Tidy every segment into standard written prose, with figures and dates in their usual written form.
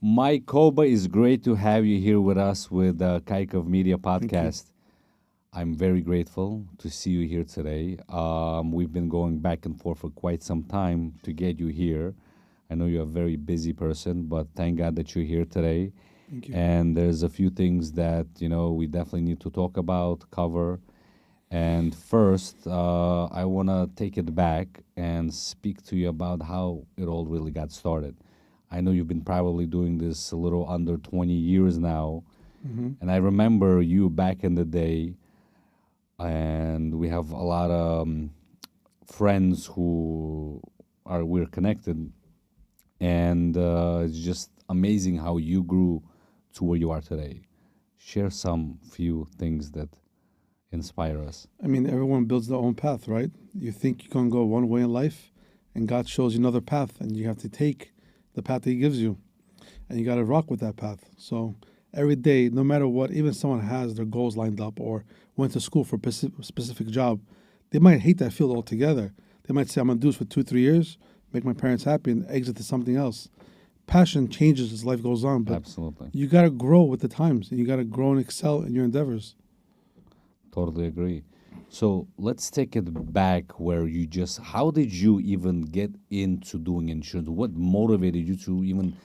Mike Koba, is great to have you here with us with the Kaykov Media Thank you. podcast. I'm very grateful to see you here today. We've been going back and forth for quite some time to get you here. I know you're a very busy person, but thank God that you're here today. Thank you. And there's a few things that we definitely need to talk about, cover. And first, I want to take it back and speak to you about how it all really got started. I know you've been probably doing this a little under 20 years now. Hmm. And I remember you back in the day, and we have a lot of friends who we're connected. And it's just amazing how you grew to where you are today. Share some few things that inspire us. I mean, everyone builds their own path, right? You think you're going to go one way in life, and God shows you another path, and you have to take the path that He gives you, and you got to rock with that path. So every day, no matter what, even someone has their goals lined up or went to school for a specific job, they might hate that field altogether. They might say, I'm going to do this for 2, 3 years, make my parents happy, and exit to something else. Passion changes as life goes on, but Absolutely. you got to grow with the times, and you got to grow and excel in your endeavors. Totally agree. So let's take it back where how did you even get into doing insurance? What motivated you to even,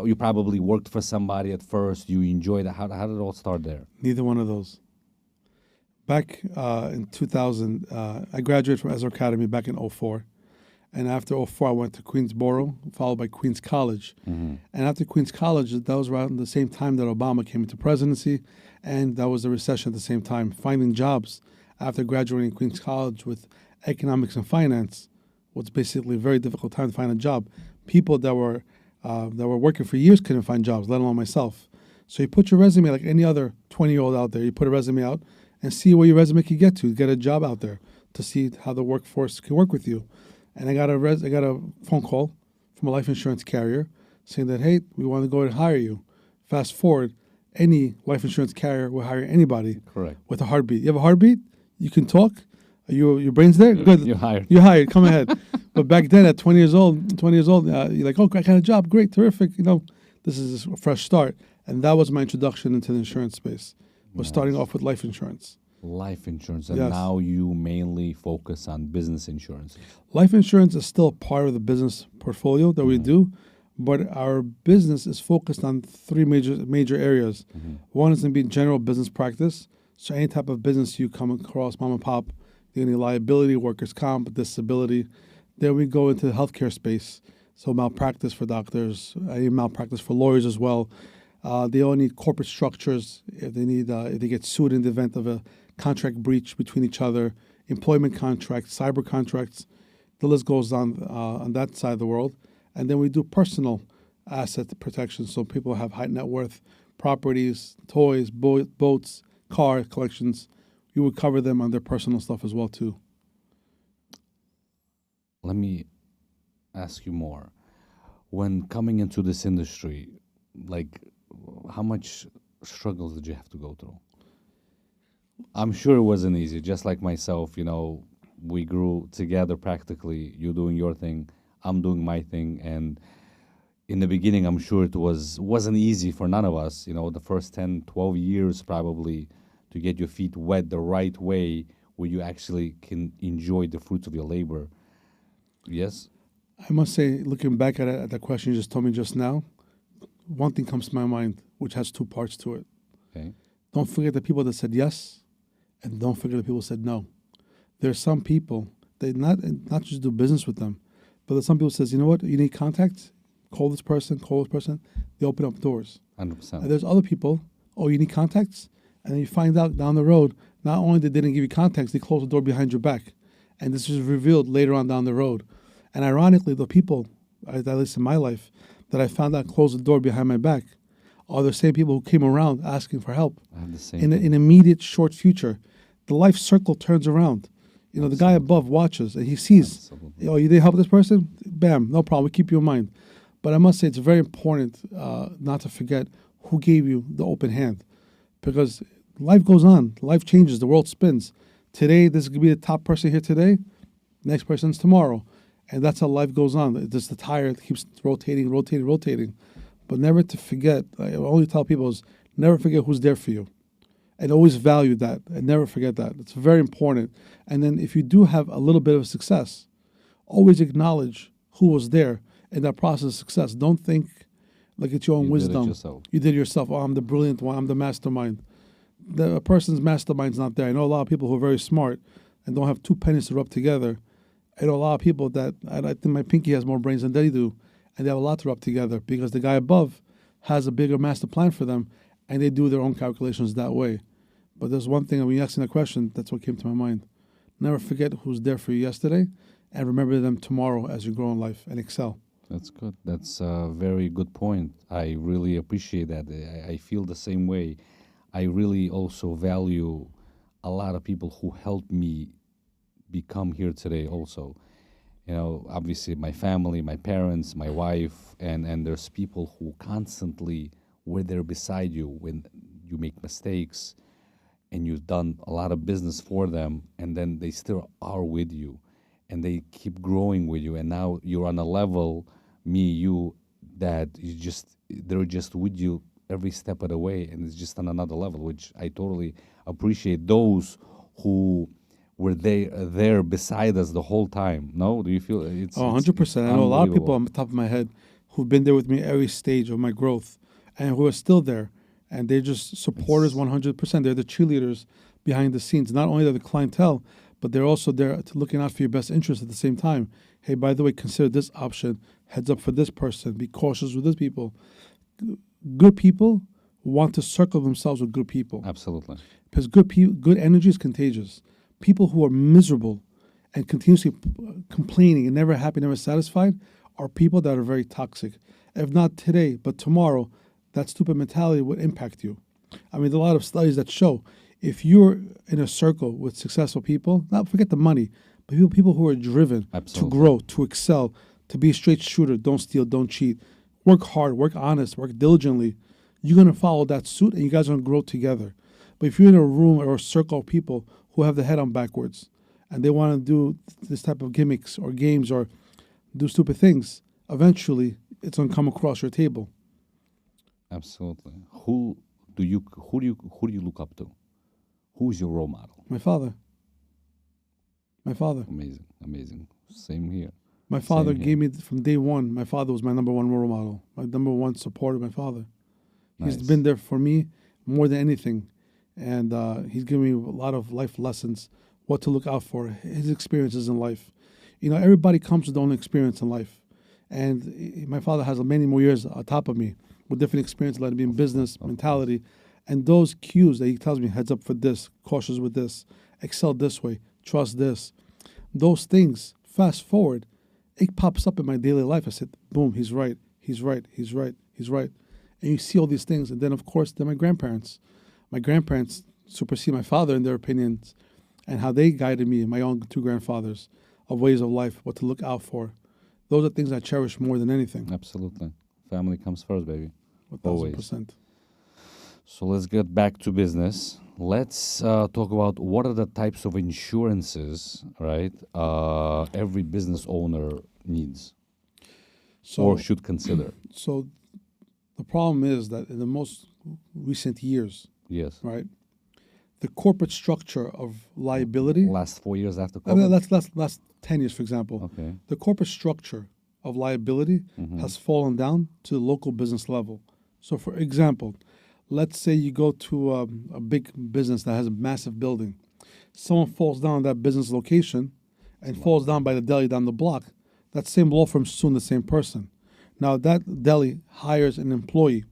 you probably worked for somebody at first, you enjoyed it. How did it all start there? Neither one of those. Back in 2000, I graduated from Ezra Academy back in '04. And after '04, I went to Queensboro, followed by Queens College. Hmm. And after Queens College, that was around the same time that Obama came into presidency, and that was the recession at the same time. Finding jobs after graduating Queens College with economics and finance was basically a very difficult time to find a job. People that were working for years couldn't find jobs, let alone myself. So you put your resume like any other 20-year-old out there. You put a resume out and see where your resume can get to. Get a job out there to see how the workforce can work with you. And I got a phone call from a life insurance carrier saying that, hey, we want to go and hire you. Fast forward, any life insurance carrier will hire anybody Correct. with a heartbeat. You have a heartbeat? You can talk? Your brain's there? Good. You're hired. You're hired. Come ahead. But back then, at 20 years old, you're like, oh, I got a job. Great. Terrific. This is a fresh start. And that was my introduction into the insurance space, was starting off with life insurance. Life insurance, and Yes. now you mainly focus on business insurance. Life insurance is still part of the business portfolio that we do, but our business is focused on three major areas. One is going to be general business practice. So any type of business you come across, mom and pop, any liability, workers' comp, disability. Then we go into the healthcare space. So malpractice for doctors, malpractice for lawyers as well. They all need corporate structures if they get sued in the event of a contract breach between each other, employment contracts, cyber contracts. The list goes on that side of the world. And then we do personal asset protection. So people have high net worth properties, toys, boats, car collections. You would cover them on their personal stuff as well too. Let me ask you more. When coming into this industry, like, how much struggles did you have to go through? I'm sure it wasn't easy. Just like myself, we grew together practically. You doing your thing, I'm doing my thing, and in the beginning, I'm sure it wasn't easy for none of us. The first 10, 12 years probably to get your feet wet the right way, where you actually can enjoy the fruits of your labor. Yes. I must say, looking back at the question you just told me just now, one thing comes to my mind, which has two parts to it. Okay. Don't forget the people that said yes, and don't forget the people who said no. There's some people that not just do business with them, but there's some people says, you know what, you need contacts, call this person. They open up doors. 100%. And there's other people, oh, you need contacts? And then you find out down the road, not only they didn't give you contacts, they closed the door behind your back. And this is revealed later on down the road. And ironically, the people, at least in my life, that I found out closed the door behind my back are the same people who came around asking for help. I have the same In thing. an immediate short future, the life circle turns around. The guy above watches and he sees, Absolutely. oh, you didn't help this person? Bam, no problem. We keep you in mind. But I must say it's very important not to forget who gave you the open hand, because life goes on. Life changes. The world spins. Today, this could be the top person here today. Next person's tomorrow. And that's how life goes on. It's just the tire that keeps rotating. but never to forget. I only tell people is never forget who's there for you, and always value that, and never forget that. It's very important. And then if you do have a little bit of success, always acknowledge who was there in that process of success. Don't think like it's your own You did it wisdom. yourself. You did it yourself. Oh, I'm the brilliant one. I'm the mastermind. A person's mastermind's not there. I know a lot of people who are very smart and don't have two pennies to rub together. I know a lot of people that I think my pinky has more brains than they do, and they have a lot to rub together because the guy above has a bigger master plan for them, and they do their own calculations that way. But there's one thing, when you asked me that question, that's what came to my mind. Never forget who's there for you yesterday, and remember them tomorrow as you grow in life and excel. That's good. That's a very good point. I really appreciate that. I feel the same way. I really also value a lot of people who helped me become here today also. Obviously my family, my parents, my wife, and there's people who constantly were there beside you when you make mistakes and you've done a lot of business for them, and then they still are with you and they keep growing with you, and now you're on a level, you, that they're just with you every step of the way, and it's just on another level, which I totally appreciate. Those who were there beside us the whole time. No, do you feel it's? Oh, 100%. I know a lot of people unbelievable. on the top of my head who've been there with me every stage of my growth and who are still there. And they're just supporters 100%. They're the cheerleaders behind the scenes. Not only are they the clientele, but they're also there to looking out for your best interest at the same time. Hey, by the way, consider this option. Heads up for this person. Be cautious with this people. Good people want to circle themselves with good people. Absolutely. Because good energy is contagious. People who are miserable and continuously complaining and never happy, never satisfied are people that are very toxic. If not today, but tomorrow, that stupid mentality would impact you. I mean, there are a lot of studies that show if you're in a circle with successful people, not forget the money, but people who are driven Absolutely. to grow, to excel, to be a straight shooter, don't steal, don't cheat, work hard, work honest, work diligently, you're going to follow that suit and you guys are going to grow together. But if you're in a room or a circle of people who have the head on backwards and they want to do this type of gimmicks or games or do stupid things, eventually it's going to come across your table. Absolutely. Who do you look up to? Who's your role model? My father. My father. Amazing. Same here. My father Same here. gave me, from day one, my father was my number one role model, my number one supporter, my father. He's Nice. been there for me more than anything. And he's given me a lot of life lessons, what to look out for, his experiences in life. Everybody comes with their own experience in life. And my father has many more years on top of me with different experiences, like being business, mentality. And those cues that he tells me, heads up for this, cautious with this, excel this way, trust this. Those things, fast forward, it pops up in my daily life. I said, boom, he's right, he's right, he's right, he's right. And you see all these things. And then, of course, they're my grandparents. My grandparents supersede my father in their opinions and how they guided me and my own two grandfathers of ways of life, what to look out for. Those are things I cherish more than anything. Absolutely. Family comes first, baby. 1,000%. So let's get back to business. Let's talk about what are the types of insurances, right? Every business owner needs or should consider. So the problem is that in the most recent years, Yes. right, the corporate structure of liability. Last 4 years after I mean, COVID. last 10 years, for example. Okay. The corporate structure of liability has fallen down to the local business level. So, for example, let's say you go to a big business that has a massive building. Someone falls down that business location and falls down by the deli down the block. That same law firm is suing the same person. Now, that deli hires an employee,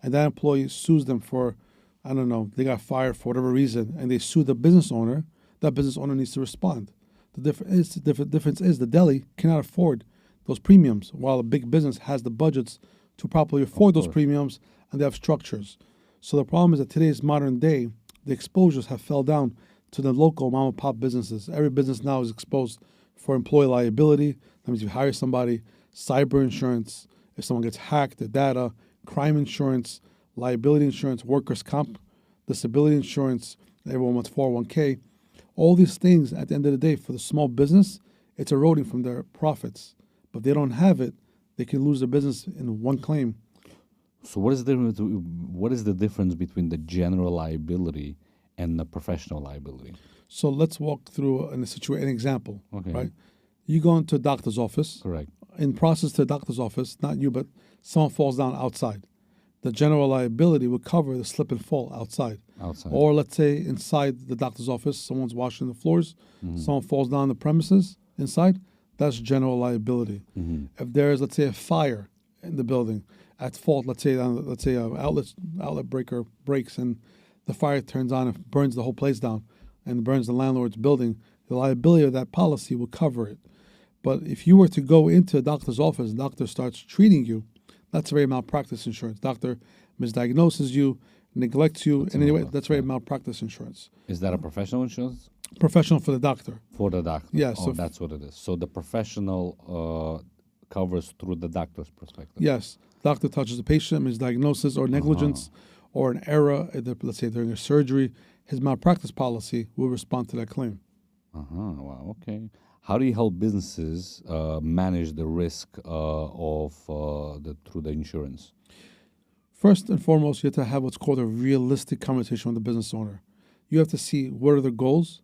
and that employee sues them for, I don't know, they got fired for whatever reason, and they sue the business owner. That business owner needs to respond. The difference is the deli cannot afford those premiums, while a big business has the budgets to properly afford those premiums, and they have structures. So the problem is that today's modern day, the exposures have fell down to the local mom and pop businesses. Every business now is exposed for employee liability. That means you hire somebody, cyber insurance, if someone gets hacked, the data, crime insurance, liability insurance, workers' comp, disability insurance, everyone wants 401k. All these things, at the end of the day, for the small business, it's eroding from their profits. But if they don't have it, they can lose their business in one claim. So what is the difference between the general liability and the professional liability? So let's walk through an example. Okay. Right? You go into a doctor's office. Correct. In process to the doctor's office, not you, but someone falls down outside. The general liability would cover the slip and fall outside. Outside. Or let's say inside the doctor's office, someone's washing the floors, someone falls down the premises inside, that's general liability. If there's, let's say, a fire in the building at fault, let's say an outlet breaker breaks and the fire turns on and burns the whole place down and burns the landlord's building, the liability of that policy will cover it. But if you were to go into a doctor's office, the doctor starts treating you, that's very malpractice insurance. Doctor misdiagnoses you, neglects you in any way, that's very malpractice insurance. Is that a professional insurance? Professional for the doctor. For the doctor. Yes. Oh, that's what it is. So the professional covers through the doctor's perspective. Yes. Doctor touches the patient, misdiagnosis or negligence or an error, let's say during a surgery, his malpractice policy will respond to that claim. Wow. Okay. How do you help businesses manage the risk through the insurance? First and foremost, you have to have what's called a realistic conversation with the business owner. You have to see what are their goals,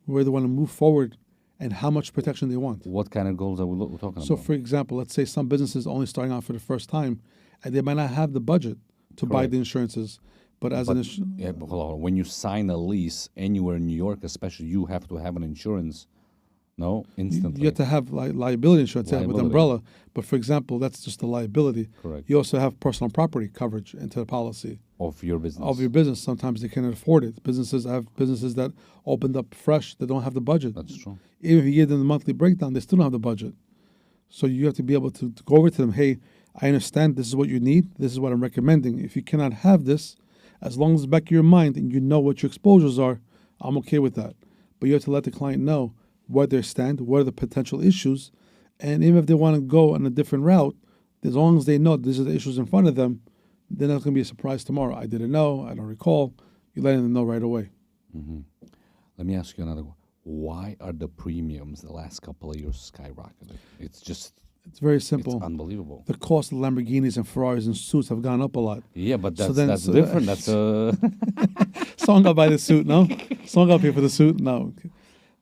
where they want to move forward, and how much protection they want. What kind of goals are we talking about? So, for example, let's say some businesses only starting out for the first time, and they might not have the budget to buy the insurances. But hold on. When you sign a lease anywhere in New York, especially, you have to have an insurance. No, instantly. You have to have liability insurance with umbrella. But for example, that's just the liability. Correct. You also have personal property coverage into the policy. Of your business. Of your business. Sometimes they can't afford it. Businesses that opened up fresh, they don't have the budget. That's true. Even if you give them the monthly breakdown, they still don't have the budget. So you have to be able to go over to them, hey, I understand this is what you need. This is what I'm recommending. If you cannot have this, as long as it's back of your mind and you know what your exposures are, I'm okay with that. But you have to let the client know what their stand, what are the potential issues, and even if they want to go on a different route, as long as they know these are the issues in front of them, then that's going to be a surprise tomorrow. I didn't know, I don't recall. You're letting them know right away. Let me ask you another one. Why are the premiums the last couple of years skyrocketed? It's very simple. It's unbelievable. The cost of Lamborghinis and Ferraris and suits have gone up a lot. Yeah, but that's different. That's Someone got to buy the suit, no? Someone got to pay for the suit? No.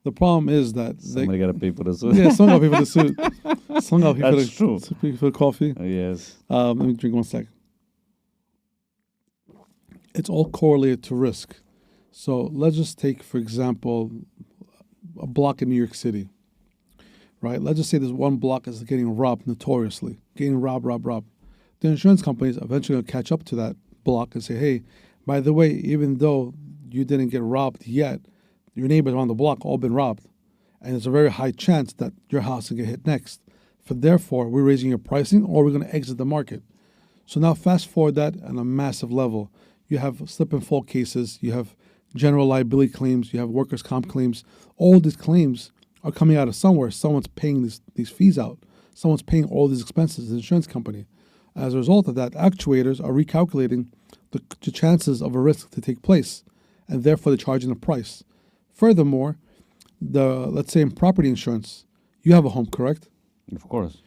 The problem is that somebody got to pay for the suit. Yeah, someone got to pay for the suit. Someone got to pay for the coffee. Yes. Let me drink 1 second. It's all correlated to risk. So let's just take, for example, a block in New York City. Right? Let's just say there's one block that's getting robbed notoriously. Getting robbed. The insurance companies eventually will catch up to that block and say, hey, by the way, even though you didn't get robbed yet, your neighbors on the block all been robbed. And there's a very high chance that your house will get hit next. Therefore, we're raising your pricing or we're going to exit the market. So now fast forward that on a massive level. You have slip and fall cases. You have general liability claims. You have workers' comp claims. All these claims are coming out of somewhere. Someone's paying these fees out. Someone's paying all these expenses, the insurance company. As a result of that, actuators are recalculating the chances of a risk to take place, and therefore they're charging a price. Furthermore, let's say in property insurance, you have a home, correct? Of course.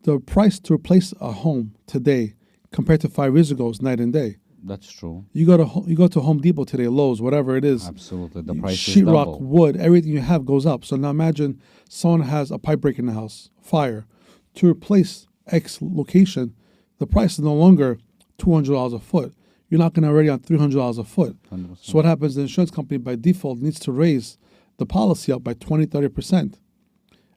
The price to replace a home today compared to 5 years ago is night and day. That's true. You go to Home Depot today, Lowe's, whatever it is. Absolutely, the price is double. Sheetrock, wood, everything you have goes up. So now imagine someone has a pipe break in the house, fire. To replace X location, the price is no longer $200 a foot. You're knocking already on $300 a foot. 100%. So what happens? The insurance company by default needs to raise the policy up by 20, 30%.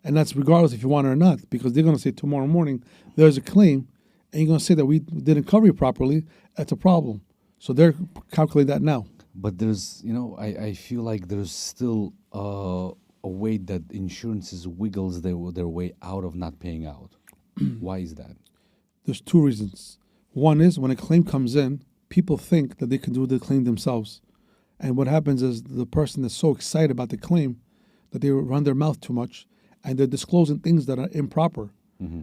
And that's regardless if you want it or not, because they're going to say tomorrow morning there's a claim, and you're going to say that we didn't cover you properly. That's a problem. So they're calculating that now. But there's, I feel like there's still a way that insurances wiggles their way out of not paying out. Why is that? There's 2 reasons. One is when a claim comes in, people think that they can do the claim themselves. And what happens is the person is so excited about the claim that they run their mouth too much, and they're disclosing things that are improper.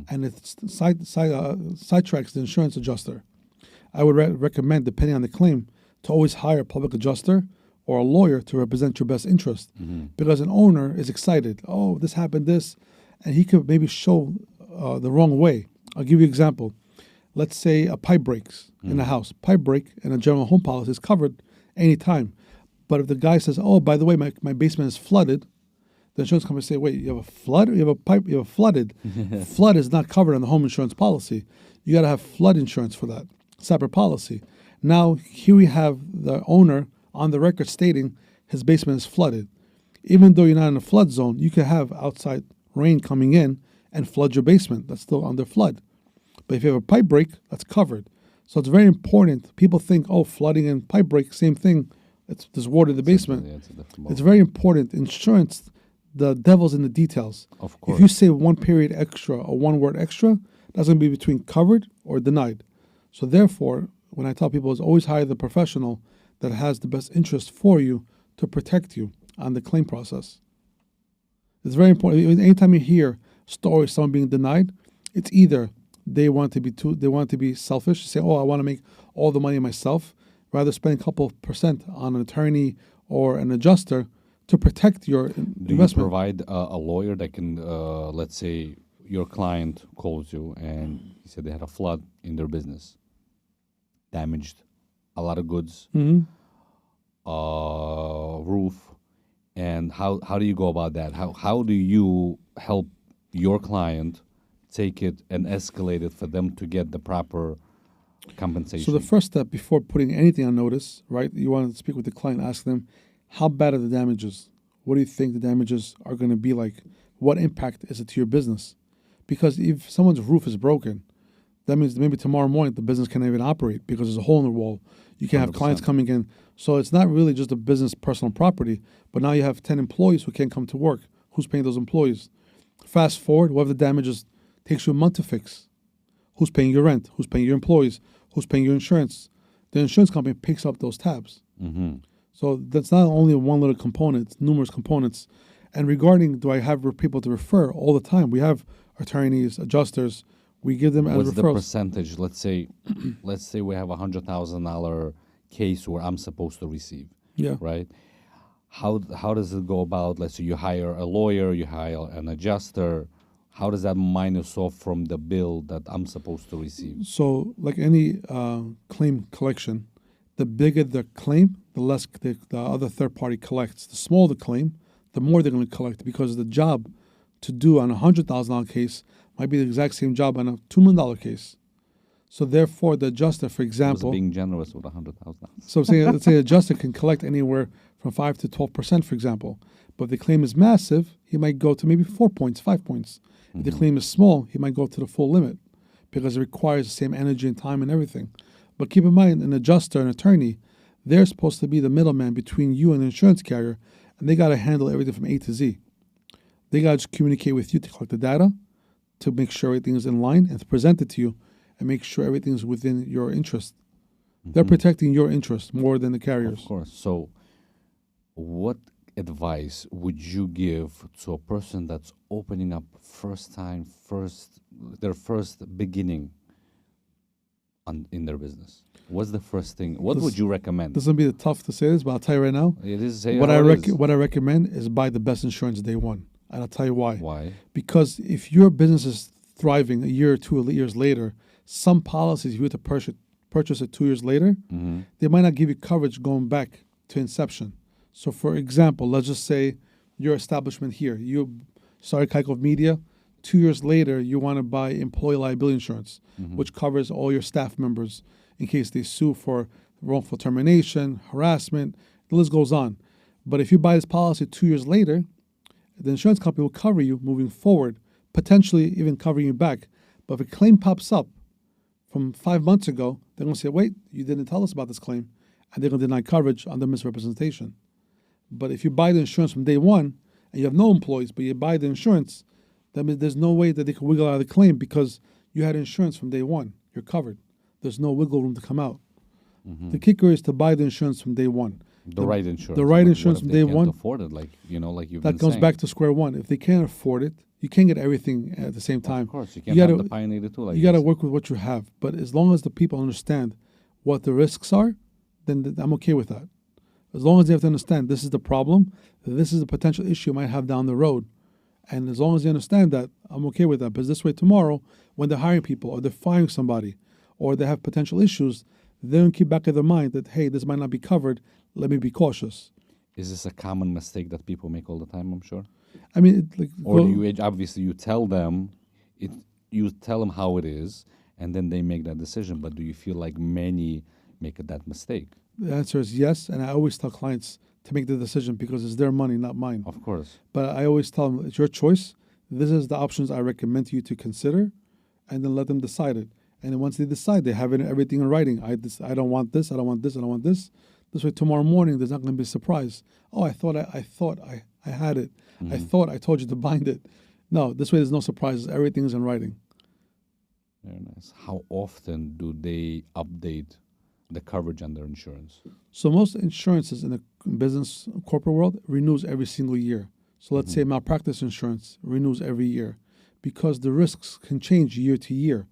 And it sidetracks the insurance adjuster. I would recommend, depending on the claim, to always hire a public adjuster or a lawyer to represent your best interest. Because an owner is excited. Oh, this happened, and he could maybe show the wrong way. I'll give you an example. let's say a pipe breaks in a house. Pipe break in a general home policy is covered anytime. But if the guy says, oh, by the way, my basement is flooded, the insurance company say, wait, you have a flood or you have a pipe? You have a flooded. Flood is not covered on the home insurance policy. You got to have flood insurance for that, separate policy. Now, here we have the owner on the record stating his basement is flooded. Even though you're not in a flood zone, you can have outside rain coming in and flood your basement. That's still under flood. But if you have a pipe break, that's covered. So it's very important. People think, oh, flooding and pipe break, same thing. There's water in the basement. It's very important. Insurance, the devil's in the details. Of course. If you say one period extra or one word extra, that's going to be between covered or denied. So therefore, when I tell people, is always hire the professional that has the best interest for you to protect you on the claim process. It's very important. Anytime you hear stories, someone being denied, it's either they want to be selfish, say, oh, I want to make all the money myself, rather spend a couple of percent on an attorney or an adjuster to protect your investment. Do you provide a lawyer that can, let's say, your client calls you and he said they had a flood in their business, damaged a lot of goods, roof, and how do you go about that? How do you help your client take it and escalate it for them to get the proper compensation? So the first step before putting anything on notice, right, you want to speak with the client, ask them, how bad are the damages? What do you think the damages are going to be like? What impact is it to your business? Because if someone's roof is broken, that means maybe tomorrow morning the business can't even operate because there's a hole in the wall. You can't have clients coming in. So it's not really just a business personal property, but now you have 10 employees who can't come to work. Who's paying those employees? Fast forward, what if the damages takes you a month to fix? Who's paying your rent? Who's paying your employees? Who's paying your insurance? The insurance company picks up those tabs. So that's not only one little component, it's numerous components. And regarding, do I have people to refer all the time? We have attorneys, adjusters. We give them as What's referrals. the percentage? Let's say we have $100,000 case where I'm supposed to receive. Yeah. Right. How does it go about? Let's say you hire a lawyer, you hire an adjuster. How does that minus off from the bill that I'm supposed to receive? So, like any claim collection, the bigger the claim, the less the other third party collects. The smaller the claim, the more they're going to collect, because the job to do on a $100,000 case might be the exact same job on a $2 million case. So therefore, the adjuster, for example, being generous with $100,000. So let's say the adjuster can collect anywhere from 5 to 12%, for example. But if the claim is massive, he might go to maybe 4 points, 5 points. If the claim is small, he might go to the full limit because it requires the same energy and time and everything. But keep in mind, an adjuster, an attorney, they're supposed to be the middleman between you and the insurance carrier, and they got to handle everything from A to Z. They got to just communicate with you to collect the data, to make sure everything is in line, and to present it to you and make sure everything is within your interest. They're protecting your interest more than the carriers. Of course. So what advice would you give to a person that's opening up their first beginning in their business? What's the first thing? What would you recommend? This is going to be tough to say this, but I'll tell you right now. It is. What I recommend is buy the best insurance day one. And I'll tell you why. Why? Because if your business is thriving a year or 2 years later, some policies, if you were to purchase it 2 years later, they might not give you coverage going back to inception. So for example, let's just say your establishment here, you started Kaykov Media, 2 years later, you want to buy employee liability insurance, which covers all your staff members in case they sue for wrongful termination, harassment, the list goes on. But if you buy this policy 2 years later, the insurance company will cover you moving forward, potentially even covering you back. But if a claim pops up from 5 months ago, they're going to say, wait, you didn't tell us about this claim. And they're going to deny coverage under misrepresentation. But if you buy the insurance from day one, and you have no employees, but you buy the insurance, that means there's no way that they can wiggle out of the claim because you had insurance from day one. You're covered. There's no wiggle room to come out. The kicker is to buy the insurance from day one. The right insurance. The right insurance from day one. Can't afford it, like you've that been goes saying. back to square one. If they can't afford it, you can't get everything at the same time. Of course, you can't have the pioneer too. You got to work with what you have. But as long as the people understand what the risks are, then I'm okay with that. As long as they have to understand this is the problem, this is the potential issue you might have down the road. And as long as they understand that, I'm okay with that. Because this way tomorrow, when they're hiring people or they're firing somebody, or they have potential issues, they don't keep back of their mind that, hey, this might not be covered. Let me be cautious. Is this a common mistake that people make all the time? I'm sure. I mean, Or do you obviously you tell them it, you tell them how it is, and then they make that decision. But do you feel like many make that mistake? the answer is yes, and I always tell clients to make the decision because it's their money, not mine. Of course. But I always tell them it's your choice. This is the options I recommend to you to consider, and then let them decide it. And then once they decide, they have everything in writing. I don't want this. I don't want this. I don't want this. This way, tomorrow morning, there's not going to be a surprise. Oh, I thought I had it. I thought I told you to bind it. No, this way, there's no surprises. Everything is in writing. Very nice. How often do they update the coverage on their insurance? So most insurances in the business corporate world renews every single year. So let's say malpractice insurance renews every year because the risks can change year to year.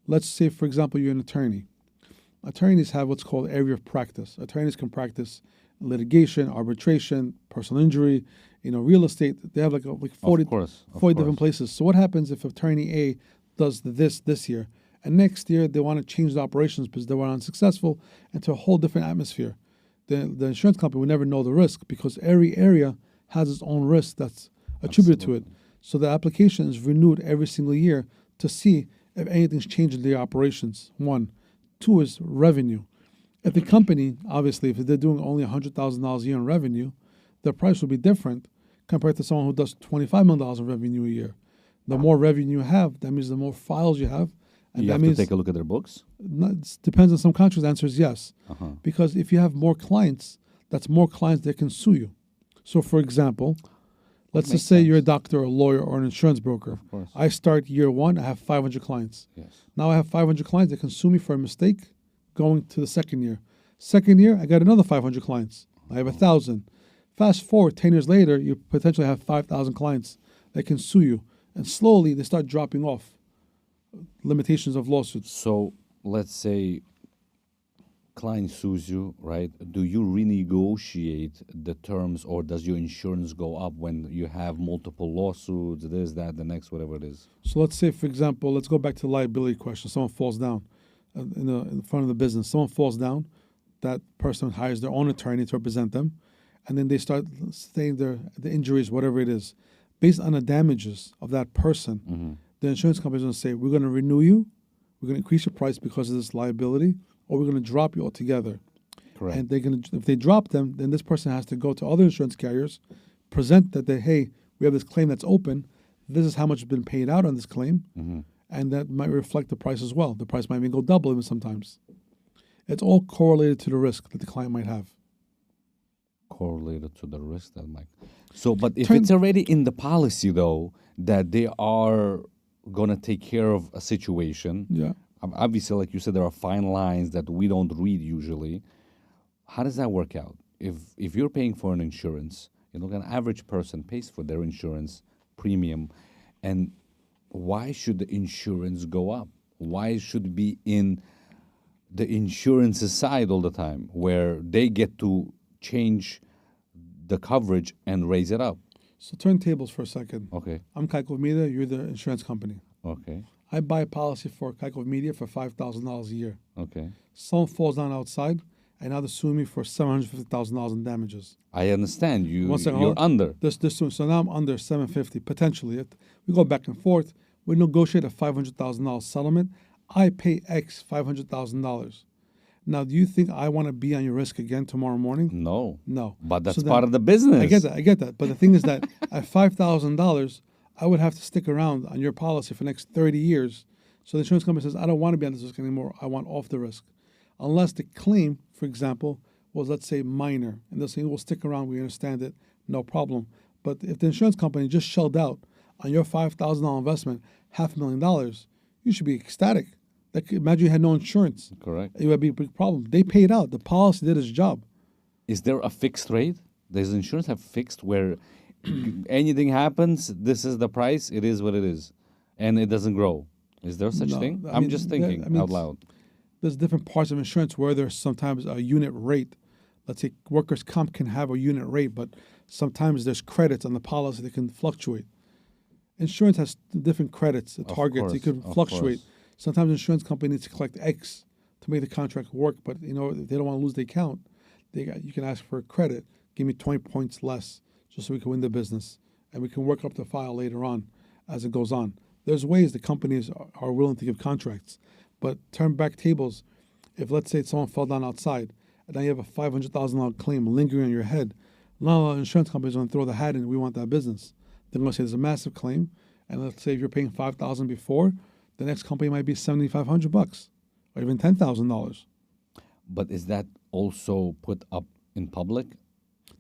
Let's say, for example, you're an attorney. Attorneys have what's called area of practice. Attorneys can practice litigation, arbitration, personal injury, real estate. They have like 40 different places. So what happens if attorney A does this year, and next year they want to change the operations because they were unsuccessful into a whole different atmosphere? The insurance company will never know the risk because every area has its own risk that's attributed to it. So the application is renewed every single year to see if anything's changed in the operations. One. Two is revenue. If the company, obviously, if they're doing only $100,000 a year in revenue, their price will be different compared to someone who does $25 million in revenue a year. The more revenue you have, that means the more files you have. And you that have means to take a look at their books? It depends on some countries. The answer is yes. Because if you have more clients, that's more clients that can sue you. So, for example, let's just say you're a doctor, a lawyer, or an insurance broker. Of course. I start year one, I have 500 clients. Yes. Now I have 500 clients that can sue me for a mistake going to the second year. Second year, I got another 500 clients. I have 1,000. Fast forward 10 years later, you potentially have 5,000 clients that can sue you. And slowly they start dropping off limitations of lawsuits. So let's say client sues you, right? Do you renegotiate the terms, or does your insurance go up when you have multiple lawsuits, this, that, the next, whatever it is? So let's say, for example, let's go back to the liability question. Someone falls down in front of the business. Someone falls down. That person hires their own attorney to represent them. And then they start saying the injuries, whatever it is. Based on the damages of that person, the insurance company is going to say, we're going to renew you, we're going to increase your price because of this liability, or we're going to drop you altogether. Correct. And they're going to, if they drop them, then this person has to go to other insurance carriers, present that hey, we have this claim that's open, this is how much has been paid out on this claim, and that might reflect the price as well. The price might even go double even sometimes. It's all correlated to the risk that the client might have. Correlated to the risk that might. So, but if it's already in the policy, though, that they are going to take care of a situation, obviously, like you said, there are fine lines that we don't read usually. How does that work out? If you're paying for an insurance, an average person pays for their insurance premium, and why should the insurance go up? Why should it be in the insurance's side all the time, where they get to change the coverage and raise it up? So turn tables for a second. Okay. I'm Kaykov Media. You're the insurance company. Okay. I buy a policy for Kaykov Media for $5,000 a year. Okay. Someone falls down outside, and now they're suing me for $750,000 in damages. I understand. You're hold on. under. So now I'm under $750,000 potentially. We go back and forth. We negotiate a $500,000 settlement. I pay X $500,000. Now, do you think I want to be on your risk again tomorrow morning? No. No. But that's part of the business. I get that. But the thing is that at $5,000, I would have to stick around on your policy for the next 30 years. So the insurance company says, I don't want to be on this risk anymore. I want off the risk. Unless the claim, for example, was, let's say, minor. And they'll say, we'll stick around. We understand it. No problem. But if the insurance company just shelled out on your $5,000 investment $500,000, you should be ecstatic. Imagine you had no insurance. Correct. It would be a big problem. They paid out. The policy did its job. Is there a fixed rate? Does insurance have fixed where anything happens, this is the price, it is what it is, and it doesn't grow? Is there such thing? I'm just thinking out loud. There's different parts of insurance where there's sometimes a unit rate. Let's say workers' comp can have a unit rate, but sometimes there's credits on the policy that can fluctuate. Insurance has different credits, targets. It can fluctuate. Sometimes insurance company needs to collect X to make the contract work, but they don't want to lose the account. You can ask for credit. Give me 20 points less just so we can win the business. And we can work up the file later on as it goes on. There's ways the companies are willing to give contracts. But turn back tables. If, let's say, someone fell down outside, and now you have a $500,000 claim lingering on your head, now the insurance company is going to throw the hat in, we want that business. They're going to say there's a massive claim, and let's say if you're paying $5,000 before, the next company might be $7,500 or even $10,000. But is that also put up in public?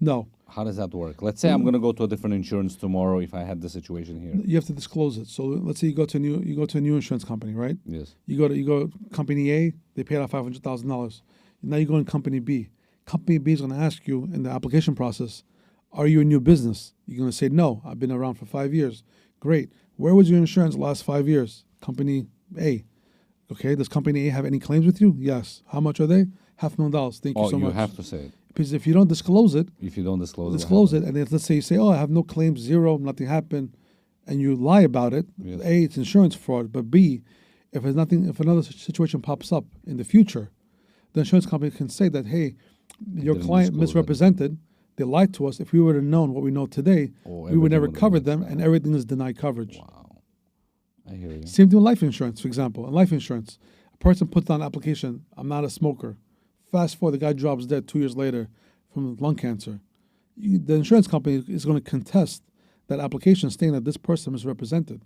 No. How does that work? Let's say I'm going to go to a different insurance tomorrow if I had the situation here. You have to disclose it. So let's say you go to a new insurance company, right? Yes. You go to company A, they paid out $500,000. Now you go in company B. Company B is going to ask you in the application process, are you a new business? You're going to say, no, I've been around for 5 years. Great. Where was your insurance the last 5 years? Company A. Okay, does company A have any claims with you? Yes. How much are they? $500,000. Thank you so much. You have to say it. Because if you don't disclose it, disclose it, and then let's say you say, oh, I have no claims, zero, nothing happened, and you lie about it, yes. A, it's insurance fraud, but B, if another situation pops up in the future, the insurance company can say that, hey, your client misrepresented, they lied to us. If we would have known what we know today, we would never cover them, and everything is denied coverage. Wow. I hear you. Same thing with life insurance, for example. In life insurance, a person puts on an application, I'm not a smoker. Fast forward, the guy drops dead 2 years later from lung cancer. The insurance company is going to contest that application, stating that this person is misrepresented.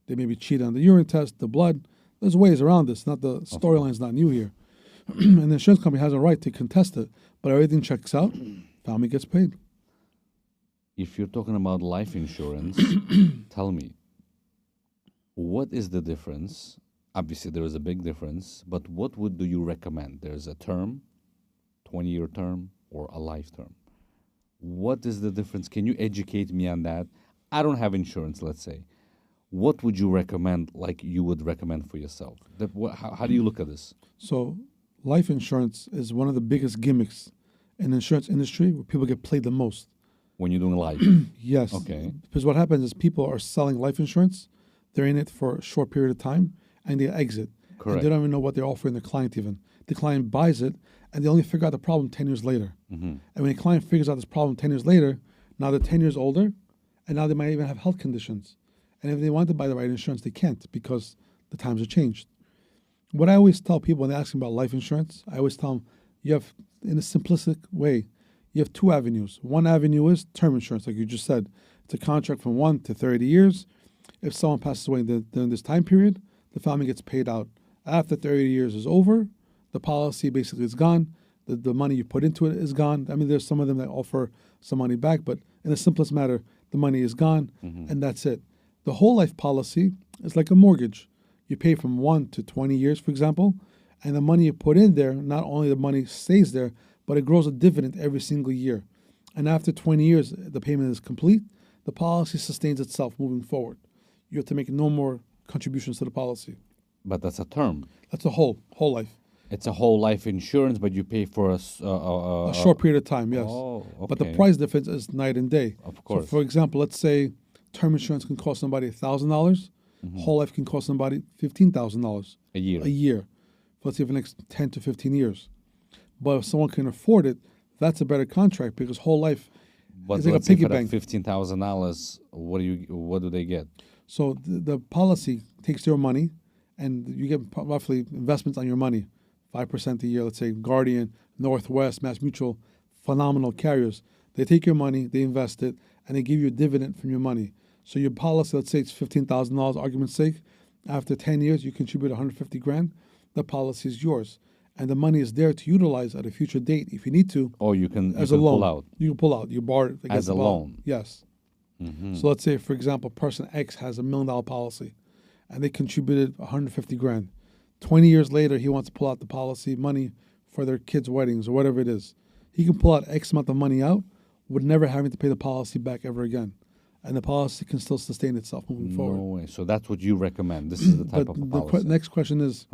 They may be cheated on the urine test, the blood. There's ways around this. Not the storyline's not new here. And the insurance company has a right to contest it, but everything checks out, family gets paid. If you're talking about life insurance, tell me, what is the difference? Obviously, there is a big difference, but what do you recommend? There's a term, 20-year term, or a life term. What is the difference? Can you educate me on that? I don't have insurance, let's say. What would you recommend, like you would recommend for yourself? How do you look at this? So life insurance is one of the biggest gimmicks in the insurance industry where people get played the most. When you're doing life? Yes. Okay. Because what happens is people are selling life insurance. They're in it for a short period of time, and they exit. Correct. And they don't even know what they're offering the client even. The client buys it, and they only figure out the problem 10 years later. Mm-hmm. And when a client figures out this problem 10 years later, now they're 10 years older, and now they might even have health conditions. And if they want to buy the right insurance, they can't because the times have changed. What I always tell people when they ask me about life insurance, I always tell them, you have, in a simplistic way, you have two avenues. One avenue is term insurance, like you just said. It's a contract from 1 to 30 years. If someone passes away during this time period, the family gets paid out. After 30 years is over, the policy basically is gone. The money you put into it is gone. I mean, there's some of them that offer some money back, but in the simplest matter, the money is gone, and that's it. The whole life policy is like a mortgage. You pay from 1 to 20 years, for example, and the money you put in there, not only the money stays there, but it grows a dividend every single year. And after 20 years, the payment is complete. The policy sustains itself moving forward. You have to make no more contributions to the policy. But that's a term. That's a whole life. It's a whole life insurance, but you pay for a short period of time, yes. Oh, okay. But the price difference is night and day. Of course. So, for example, let's say term insurance can cost somebody $1,000. Whole life can cost somebody $15,000 a year. A year. Let's say for the next 10 to 15 years. But if someone can afford it, that's a better contract because whole life is like a piggy bank. $15,000, what do they get? So the policy takes your money, and you get roughly investments on your money, 5% a year. Let's say Guardian, Northwest, Mass Mutual, phenomenal carriers. They take your money, they invest it, and they give you a dividend from your money. So your policy, let's say it's $15,000, argument's sake. After 10 years, you contribute $150,000. The policy is yours, and the money is there to utilize at a future date if you need to. Or you can pull out. You can pull out. You borrow it as a loan. Yes. So let's say, for example, person X has $1 million policy, and they contributed $150,000. 20 years later, he wants to pull out the policy money for their kids' weddings or whatever it is. He can pull out X amount of money out with never having to pay the policy back ever again. And the policy can still sustain itself moving forward. No way. So that's what you recommend. This is the type of policy. The next question is,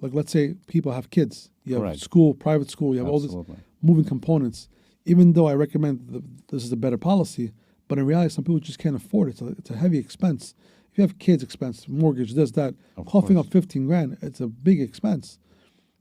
like, let's say people have kids. You have Correct. school, private school. You have all these moving components. Even though I recommend this is a better policy, but in reality, some people just can't afford it. It's a heavy expense. If If you have kids expense, mortgage, this, that, Of coughing course. up 15 grand, it's a big expense.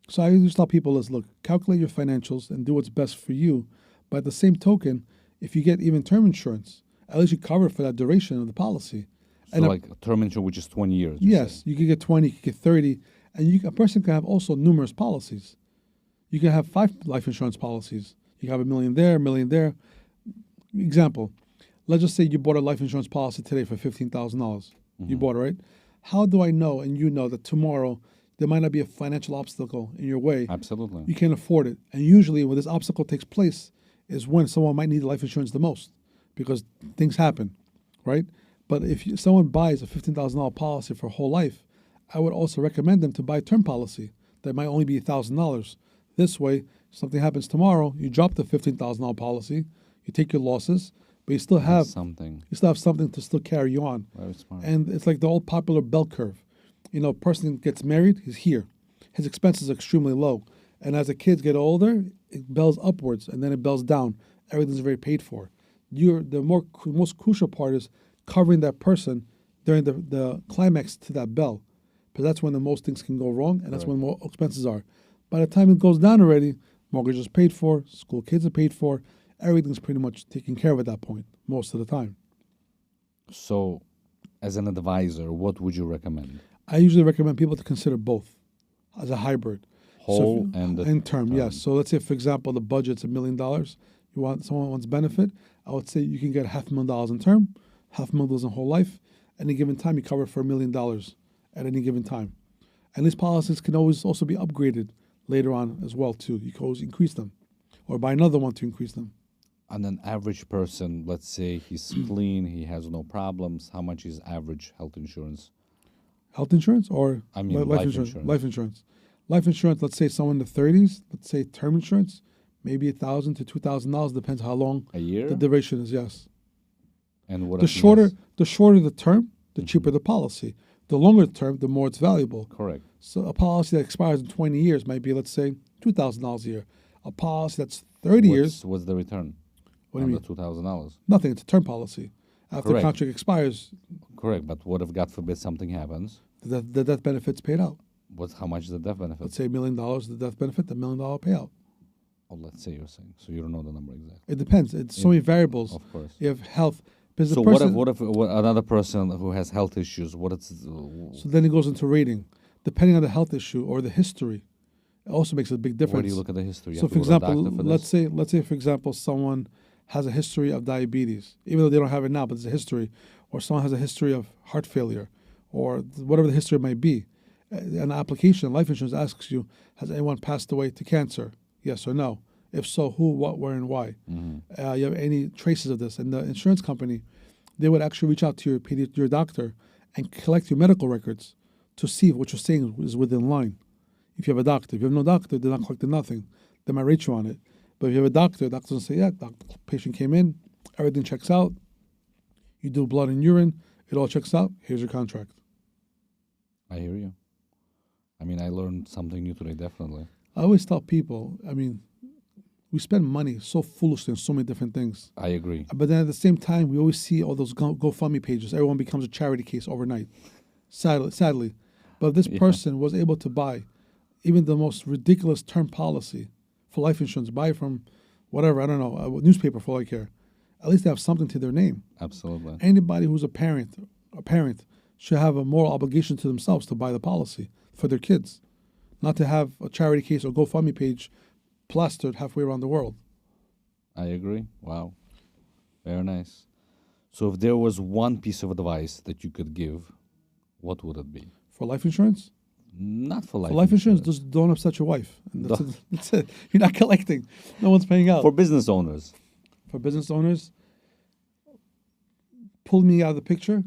So I usually tell people is look, calculate your financials and do what's best for you. But at the same token, if you get even term insurance, at least you cover for that duration of the policy. So like a term insurance, which is 20 years. you're Yes, saying. you could get 20, you could get 30, and a person can have also numerous policies. You can have 5 life insurance policies. You can have $1 million there, $1 million there. Example, let's just say you bought a life insurance policy today for $15,000. You bought it, right? How do I know and you know that tomorrow there might not be a financial obstacle in your way? Absolutely. You can't afford it. And usually when this obstacle takes place is when someone might need life insurance the most because things happen, right? But if someone buys a $15,000 policy for whole life, I would also recommend them to buy a term policy that might only be $1,000. This way, if something happens tomorrow, you drop the $15,000 policy, you take your losses, but you still have something. something to still carry you on. Very smart. And it's like the old popular bell curve. A person gets married, he's here. His expenses are extremely low. And as the kids get older, it bells upwards and then it bells down. Everything's very paid for. Most crucial part is covering that person during the climax to that bell. Because that's when the most things can go wrong and that's when more expenses are. By the time it goes down already, mortgage is paid for, school kids are paid for, everything's pretty much taken care of at that point, most of the time. So, as an advisor, what would you recommend? I usually recommend people to consider both as a hybrid. Whole and term, yes. So let's say, for example, the budget's $1 million. Someone wants benefit. I would say you can get $500,000 in term, $500,000 in whole life. Any given time, you cover for $1 million at any given time. And these policies can always also be upgraded later on as well too. You can always increase them, or buy another one to increase them. And an average person, let's say he's clean, he has no problems. How much is average health insurance? Health insurance or I mean, life insurance? Life insurance. Life insurance. Let's say someone in the 30s. Let's say term insurance, maybe $1,000 to $2,000. Depends how long A year? the duration is. Yes. And what The if he shorter has- the shorter the term, the cheaper the policy. The longer the term, the more it's valuable. Correct. So a policy that expires in 20 years might be, let's say, $2,000 a year. A policy that's 30 years, What's the return? what do on you mean? the $2,000? Nothing. It's a term policy. After the Correct. contract expires, Correct. But what if, God forbid, something happens? the death benefit's paid out. How much is the death benefit? Let's say $1 million, the death benefit, the $1 million payout. Oh, let's say you're saying. So you don't know the number exactly. It depends. It's so many variables. Of course. You have health. Because So the person, what if another person who has health issues? so then it goes into rating. Depending on the health issue or the history, it also makes a big difference. where do you look at the history? You So, have to for go to a example, doctor for let's say, for example, someone has a history of diabetes, even though they don't have it now, but it's a history, or someone has a history of heart failure, or whatever the history might be. An application, life insurance asks you, has anyone passed away to cancer? Yes or no? If so, who, what, where, and why? You have any traces of this? And the insurance company, they would actually reach out to your doctor and collect your medical records to see if what you're saying is within line. If you have a doctor. If you have no doctor, they're not collecting nothing. They might rate you on it. But if you have a doctor, the doctor will say, yeah, patient came in, everything checks out. You do blood and urine, it all checks out. Here's your contract. I hear you. I mean, I learned something new today, definitely. I always tell people, we spend money so foolishly on so many different things. I agree. But then at the same time, we always see all those GoFundMe pages. Everyone becomes a charity case overnight, sadly. But this person was able to buy even the most ridiculous term policy for life insurance, buy from whatever, I don't know, a newspaper for all I care. At least they have something to their name. Absolutely. Anybody who's a parent should have a moral obligation to themselves to buy the policy for their kids, not to have a charity case or GoFundMe page plastered halfway around the world. I agree. Wow. Very nice. So if there was one piece of advice that you could give, what would it be? For life insurance? Not for life For life insurance, just don't upset your wife. And that's it. That's it. You're not collecting. No one's paying out. For business owners. For business owners, pull me out of the picture.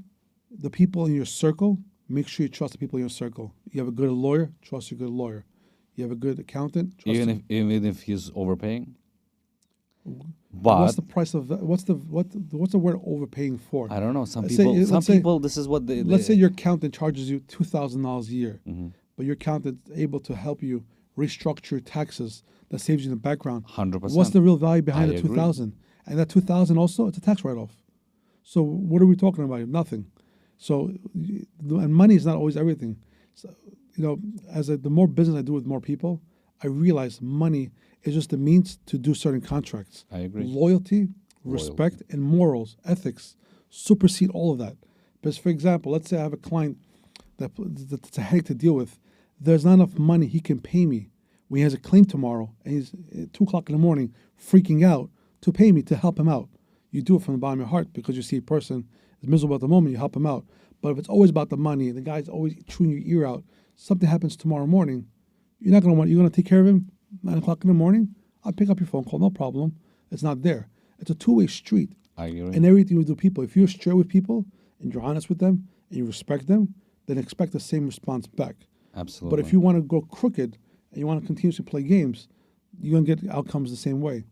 The people in your circle, make sure you trust the people in your circle. You have a good lawyer, trust your good lawyer. You have a good accountant, trust Even if he's overpaying? What's But the price of that? What's the word overpaying for? I don't know. Some Let's say- people, let's say- this is what they. Let's say your accountant charges you $2,000 a year, Mhm. but your accountant is able to help you restructure your taxes. That saves you in the background. 100%. What's the real value behind I the agree. 2,000? And that 2,000 also, it's a tax write-off. So what are we talking about? Nothing. So, and money is not always everything. So, the more business I do with more people, I realize money is just a means to do certain contracts. I agree. Loyalty, respect, and morals, ethics supersede all of that. Because, for example, let's say I have a client that's a headache to deal with. There's not enough money he can pay me when he has a claim tomorrow and he's at 2 o'clock in the morning freaking out to pay me to help him out. You do it from the bottom of your heart because you see a person is miserable at the moment, you help him out. But if it's always about the money and the guy's always chewing your ear out, something happens tomorrow morning, you're going to take care of him 9 o'clock in the morning? I'll pick up your phone call, no problem. It's not there. It's a two-way street. I agree. And everything we do, people, if you're straight with people and you're honest with them and you respect them, then expect the same response back. Absolutely. But if you want to go crooked and you want to continuously play games, you're going to get outcomes the same way.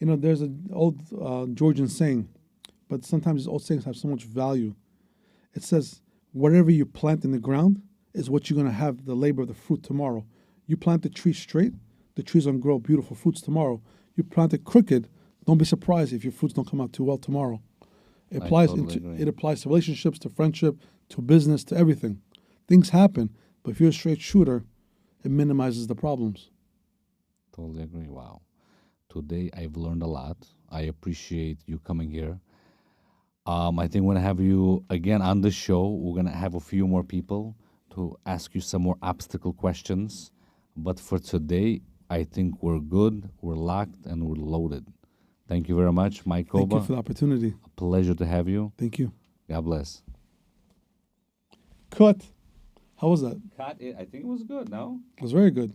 There's an old Georgian saying, but sometimes these old sayings have so much value. It says, whatever you plant in the ground is what you're going to have the labor of the fruit tomorrow. You plant the tree straight, the tree's going to grow beautiful fruits tomorrow. You plant it crooked, don't be surprised if your fruits don't come out too well tomorrow. It applies to relationships, to friendship, to business, to everything. Things happen, but if you're a straight shooter, it minimizes the problems. Totally agree. Wow. Today I've learned a lot. I appreciate you coming here. I think we're going to have you again on the show. We're going to have a few more people to ask you some more obstacle questions. But for today, I think we're good, we're locked, and we're loaded. Thank you very much, Mike Koba. Thank you for the opportunity. A pleasure to have you. Thank you. God bless. Cut. How was that? Cut it. I think it was good, no? It was very good.